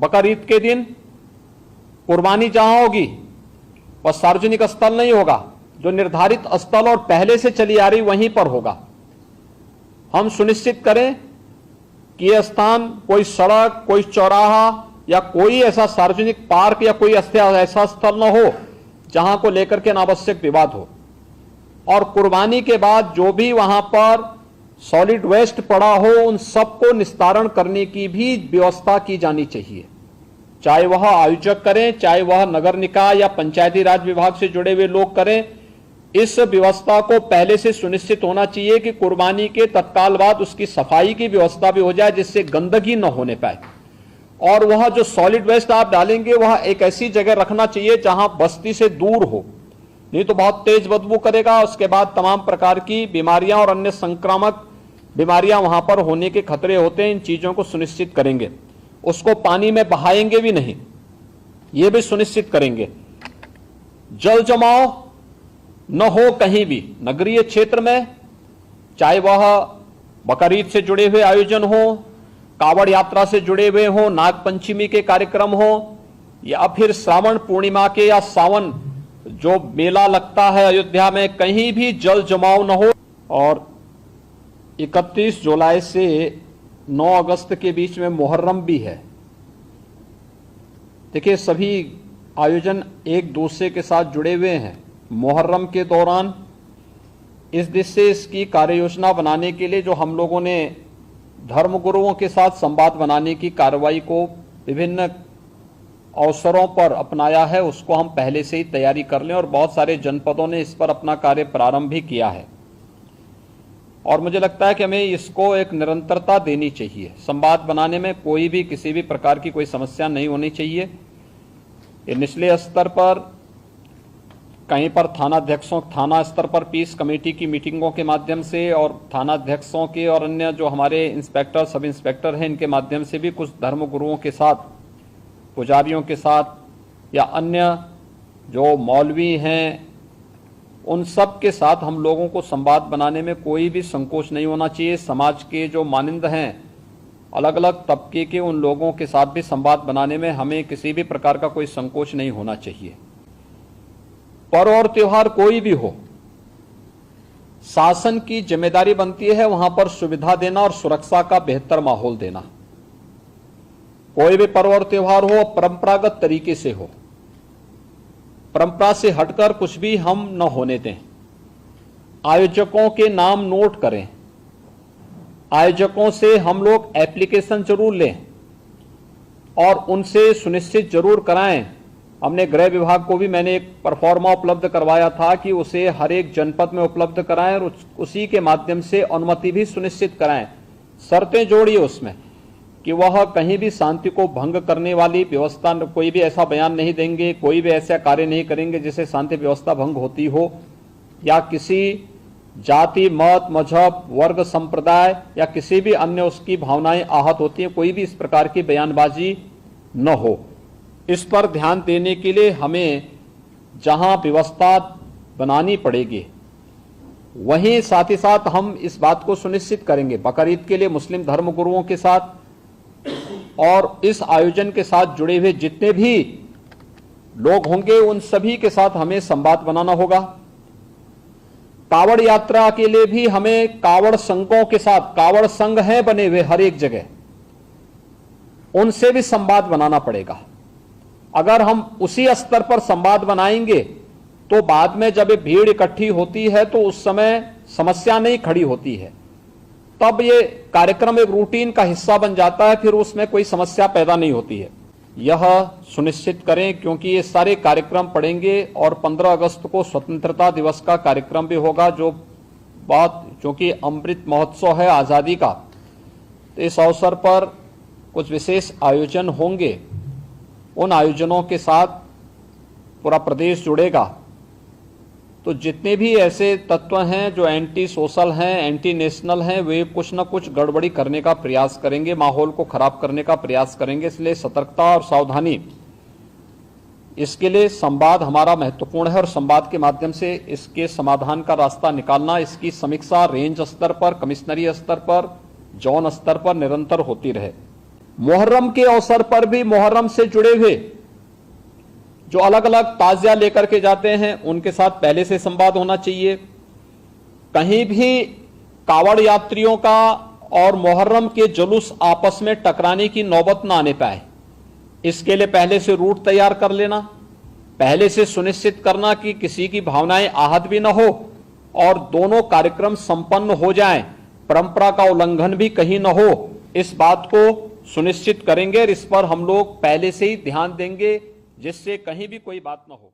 बकरीद के दिन कुर्बानी जहां होगी वह सार्वजनिक स्थल नहीं होगा, जो निर्धारित स्थल और पहले से चली आ रही वहीं पर होगा। हम सुनिश्चित करें कि यह स्थान कोई सड़क, कोई चौराहा या कोई ऐसा सार्वजनिक पार्क या कोई ऐसा स्थल न हो जहां को लेकर के अनावश्यक विवाद हो। और कुर्बानी के बाद जो भी वहां पर सॉलिड वेस्ट पड़ा हो उन सबको निस्तारण करने की भी व्यवस्था की जानी चाहिए, चाहे वह आयोजक करें, चाहे वह नगर निकाय या पंचायती राज विभाग से जुड़े हुए लोग करें। इस व्यवस्था को पहले से सुनिश्चित होना चाहिए कि कुर्बानी के तत्काल बाद उसकी सफाई की व्यवस्था भी हो जाए, जिससे गंदगी न होने पाए। और वह जो सॉलिड वेस्ट आप डालेंगे वह एक ऐसी जगह रखना चाहिए जहां बस्ती से दूर हो, नहीं तो बहुत तेज बदबू करेगा। उसके बाद तमाम प्रकार की बीमारियां और अन्य संक्रामक बीमारियां वहां पर होने के खतरे होते हैं। इन चीजों को सुनिश्चित करेंगे। उसको पानी में बहाएंगे भी नहीं, यह भी सुनिश्चित करेंगे। जल जमाव न हो कहीं भी नगरीय क्षेत्र में, चाहे वह बकरीद से जुड़े हुए आयोजन हो, कावड़ यात्रा से जुड़े हुए हो, नाग पंचमी के कार्यक्रम हो, या फिर श्रावण पूर्णिमा के या सावन जो मेला लगता है अयोध्या में, कहीं भी जल जमाव न हो। और 31 जुलाई से 9 अगस्त के बीच में मुहर्रम भी है। देखिए, सभी आयोजन एक दूसरे के साथ जुड़े हुए हैं। मुहर्रम के दौरान इस दिशा से इसकी कार्य योजना बनाने के लिए जो हम लोगों ने धर्मगुरुओं के साथ संवाद बनाने की कार्रवाई को विभिन्न अवसरों पर अपनाया है, उसको हम पहले से ही तैयारी कर लें। और बहुत सारे जनपदों ने इस पर अपना कार्य प्रारंभ भी किया है। और मुझे लगता है कि हमें इसको एक निरंतरता देनी चाहिए। संवाद बनाने में कोई भी किसी भी प्रकार की कोई समस्या नहीं होनी चाहिए। ये निचले स्तर पर कहीं पर थाना स्तर पर पीस कमेटी की मीटिंगों के माध्यम से और थाना अध्यक्षों के और अन्य जो हमारे इंस्पेक्टर, सब इंस्पेक्टर हैं, इनके माध्यम से भी कुछ धर्मगुरुओं के साथ, पुजारियों के साथ या अन्य जो मौलवी हैं, उन सब के साथ हम लोगों को संवाद बनाने में कोई भी संकोच नहीं होना चाहिए। समाज के जो मानिंद हैं, अलग अलग तबके के, उन लोगों के साथ भी संवाद बनाने में हमें किसी भी प्रकार का कोई संकोच नहीं होना चाहिए। पर्व और त्योहार कोई भी हो, शासन की जिम्मेदारी बनती है वहां पर सुविधा देना और सुरक्षा का बेहतर माहौल देना। कोई भी पर्व और त्योहार हो, परंपरागत तरीके से हो, परंपरा से हटकर कुछ भी हम न होने दें। आयोजकों के नाम नोट करें, आयोजकों से हम लोग एप्लीकेशन जरूर लें और उनसे सुनिश्चित जरूर कराएं। हमने गृह विभाग को भी मैंने एक परफॉर्मा उपलब्ध करवाया था कि उसे हर एक जनपद में उपलब्ध कराएं और उसी के माध्यम से अनुमति भी सुनिश्चित कराएं। शर्तें जोड़िए उसमें कि वह कहीं भी शांति को भंग करने वाली व्यवस्था, कोई भी ऐसा बयान नहीं देंगे, कोई भी ऐसा कार्य नहीं करेंगे जिससे शांति व्यवस्था भंग होती हो, या किसी जाति, मत, मजहब, वर्ग, संप्रदाय या किसी भी अन्य उसकी भावनाएं आहत होती हैं, कोई भी इस प्रकार की बयानबाजी न हो। इस पर ध्यान देने के लिए हमें जहां व्यवस्था बनानी पड़ेगी, वहीं साथ ही साथ हम इस बात को सुनिश्चित करेंगे बकरीद के लिए मुस्लिम धर्मगुरुओं के साथ और इस आयोजन के साथ जुड़े हुए जितने भी लोग होंगे उन सभी के साथ हमें संवाद बनाना होगा। कावड़ यात्रा के लिए भी हमें कावड़ संघों के साथ, कावड़ संघ हैं बने हुए हर एक जगह, उनसे भी संवाद बनाना पड़ेगा। अगर हम उसी स्तर पर संवाद बनाएंगे तो बाद में जब ये भीड़ इकट्ठी होती है तो उस समय समस्या नहीं खड़ी होती है, तब ये कार्यक्रम एक रूटीन का हिस्सा बन जाता है, फिर उसमें कोई समस्या पैदा नहीं होती है। यह सुनिश्चित करें क्योंकि ये सारे कार्यक्रम पड़ेंगे और 15 अगस्त को स्वतंत्रता दिवस का कार्यक्रम भी होगा, क्योंकि अमृत महोत्सव है आजादी का, तो इस अवसर पर कुछ विशेष आयोजन होंगे। उन आयोजनों के साथ पूरा प्रदेश जुड़ेगा। तो जितने भी ऐसे तत्व हैं जो एंटी सोशल हैं, एंटी नेशनल हैं, वे कुछ न कुछ गड़बड़ी करने का प्रयास करेंगे, माहौल को खराब करने का प्रयास करेंगे। इसलिए सतर्कता और सावधानी, इसके लिए संवाद हमारा महत्वपूर्ण है और संवाद के माध्यम से इसके समाधान का रास्ता निकालना, इसकी समीक्षा रेंज स्तर पर, कमिश्नरी स्तर पर, जोन स्तर पर निरंतर होती रहे। मुहर्रम के अवसर पर भी मुहर्रम से जुड़े हुए जो अलग अलग ताजिया लेकर के जाते हैं उनके साथ पहले से संवाद होना चाहिए। कहीं भी कावड़ यात्रियों का और मुहर्रम के जुलूस आपस में टकराने की नौबत ना आने पाए, इसके लिए पहले से रूट तैयार कर लेना, पहले से सुनिश्चित करना कि किसी की भावनाएं आहत भी न हो और दोनों कार्यक्रम संपन्न हो जाएं, परंपरा का उल्लंघन भी कहीं न हो, इस बात को सुनिश्चित करेंगे और इस पर हम लोग पहले से ही ध्यान देंगे जिससे कहीं भी कोई बात न हो।